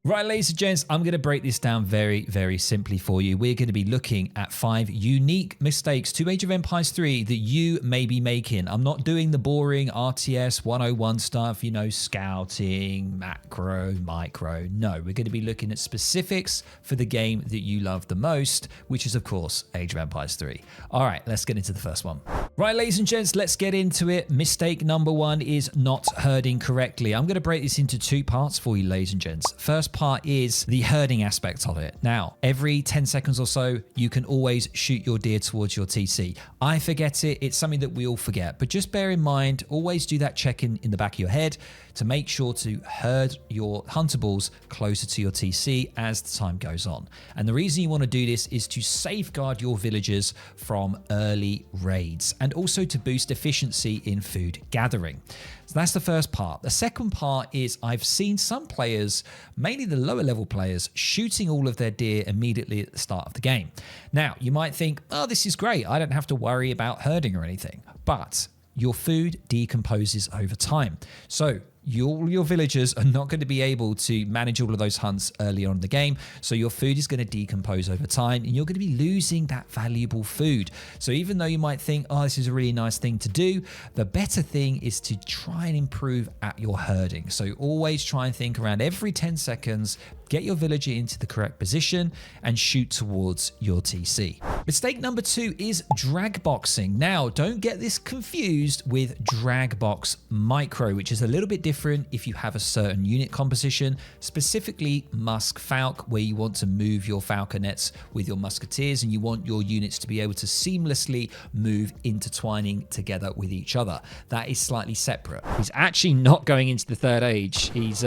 Right, ladies and gents, I'm going to break this down very, very simply for you. We're going to be looking at 5 unique mistakes to Age of Empires 3 that you may be making. I'm not doing the boring RTS 101 stuff, you know, scouting, macro, micro. No, we're going to be looking at specifics for the game that you love the most, which is, of course, Age of Empires 3. All right, let's get into the first one. Right, ladies and gents, let's get into it. Mistake number 1 is not herding correctly. I'm going to break this into 2 parts for you, ladies and gents. First part is the herding aspect of it. Now, every 10 seconds or so, you can always shoot your deer towards your TC. I forget it. It's something that we all forget. But just bear in mind, always do that check-in in the back of your head to make sure to herd your huntables closer to your TC as the time goes on. And the reason you want to do this is to safeguard your villagers from early raids and also to boost efficiency in food gathering. So that's the first part. The second part is I've seen some players, mainly the lower level players, shooting all of their deer immediately at the start of the game. Now, you might think, oh, this is great. I don't have to worry about herding or anything. But your food decomposes over time. So your villagers are not going to be able to manage all of those hunts early on in the game. So your food is going to decompose over time and you're going to be losing that valuable food. So even though you might think, oh, this is a really nice thing to do, the better thing is to try and improve at your herding. So always try and think around every 10 seconds, get your villager into the correct position and shoot towards your TC. Mistake number 2 is dragboxing. Now, don't get this confused with Dragbox Micro, which is a little bit different if you have a certain unit composition, specifically Musk Falc, where you want to move your falconets with your musketeers and you want your units to be able to seamlessly move intertwining together with each other. That is slightly separate. He's actually not going into the third age. He's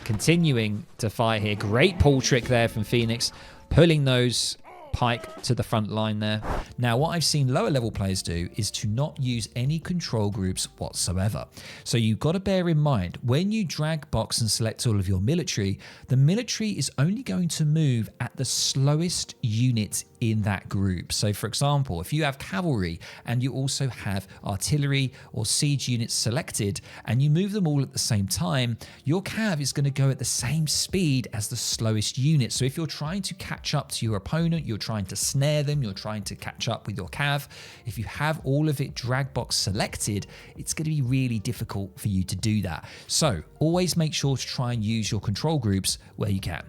continuing to fight here. Great pull trick there from Phoenix, pulling those pike to the front line there. Now, what I've seen lower level players do is to not use any control groups whatsoever. So you've got to bear in mind, when you drag box and select all of your military, the military is only going to move at the slowest unit in that group. So for example, if you have cavalry and you also have artillery or siege units selected and you move them all at the same time, your cav is going to go at the same speed as the slowest unit. So if you're trying to catch up to your opponent, you're trying to snare them, you're trying to catch up with your cav, if you have all of it drag box selected, it's going to be really difficult for you to do that. So always make sure to try and use your control groups where you can.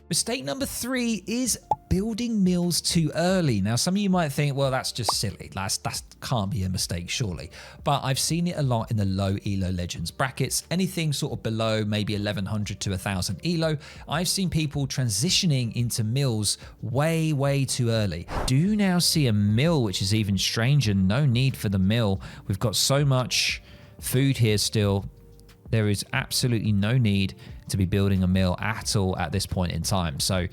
Mistake number 3 is building mills too early. Now, some of you might think, well, that's just silly. That can't be a mistake, surely. But I've seen it a lot in the low ELO Legends brackets. Anything sort of below maybe 1100 to 1000 ELO, I've seen people transitioning into mills way, way too early. Do now see a mill, which is even stranger. No need for the mill. We've got so much food here still. There is absolutely no need to be building a mill at all at this point in time. So,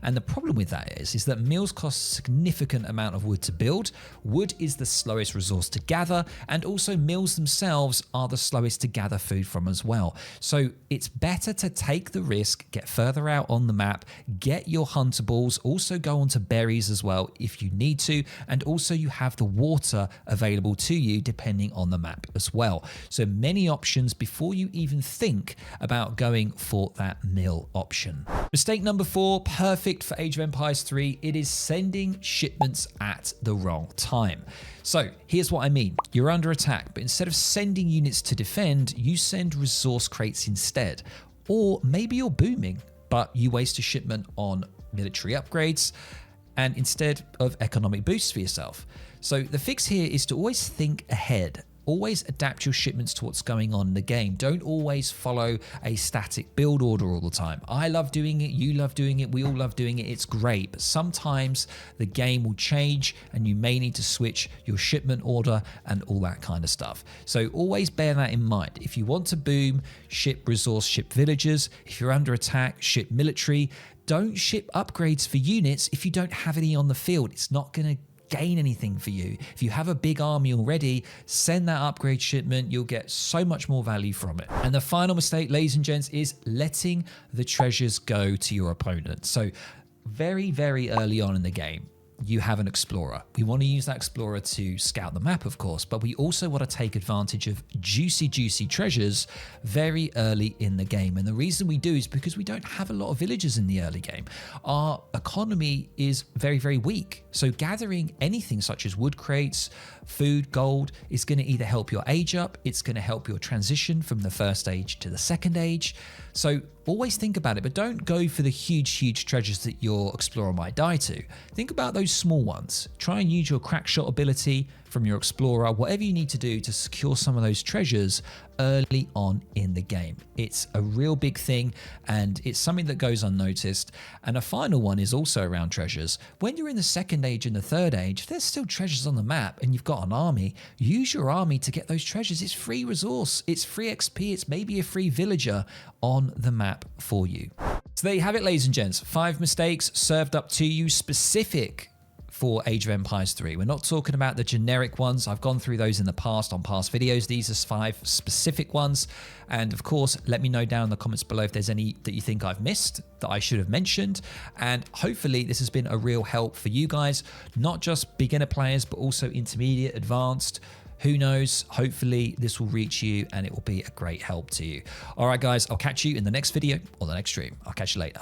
and the problem with that is that mills cost a significant amount of wood to build. Wood is the slowest resource to gather, and also mills themselves are the slowest to gather food from as well. So it's better to take the risk, get further out on the map, get your huntables, also go onto berries as well if you need to, and also you have the water available to you depending on the map as well. So many options before you even think about going for that mill option. Mistake number 4, perfect for Age of Empires 3, it is sending shipments at the wrong time. So here's what I mean. You're under attack, but instead of sending units to defend, you send resource crates instead. Or maybe you're booming, but you waste a shipment on military upgrades and instead of economic boosts for yourself. So the fix here is to always think ahead. Always adapt your shipments to what's going on in the game. Don't always follow a static build order all the time. I love doing it, you love doing it, we all love doing it, it's great. But sometimes the game will change and you may need to switch your shipment order and all that kind of stuff. So always bear that in mind. If you want to boom, ship resource, ship villagers. If you're under attack, ship military. Don't ship upgrades for units if you don't have any on the field. It's not going to gain anything for you. If you have a big army already, send that upgrade shipment. You'll get so much more value from it. And the final mistake, ladies and gents, is letting the treasures go to your opponent. So very, very early on in the game, you have an explorer. We want to use that explorer to scout the map, of course, but we also want to take advantage of juicy treasures very early in the game. And the reason we do is because we don't have a lot of villagers in the early game. Our economy is very weak. So gathering anything such as wood crates, food, gold is going to either help your age up, it's going to help your transition from the first age to the second age. So always think about it, but don't go for the huge treasures that your explorer might die to. Think about those small ones. Try and use your crack shot ability from your explorer, whatever you need to do to secure some of those treasures early on in the game. It's a real big thing, and it's something that goes unnoticed. And a final one is also around treasures. When you're in the second age and the third age, there's still treasures on the map and you've got an army. Use your army to get those treasures. It's free resource, it's free XP, it's maybe a free villager on the map for you. So there you have it, ladies and gents. 5 mistakes served up to you specific for Age of Empires 3. We're not talking about the generic ones. I've gone through those in the past on past videos. These are 5 specific ones. And of course, let me know down in the comments below if there's any that you think I've missed that I should have mentioned. And hopefully this has been a real help for you guys, not just beginner players, but also intermediate, advanced. Who knows? Hopefully this will reach you and it will be a great help to you. All right, guys, I'll catch you in the next video or the next stream. I'll catch you later.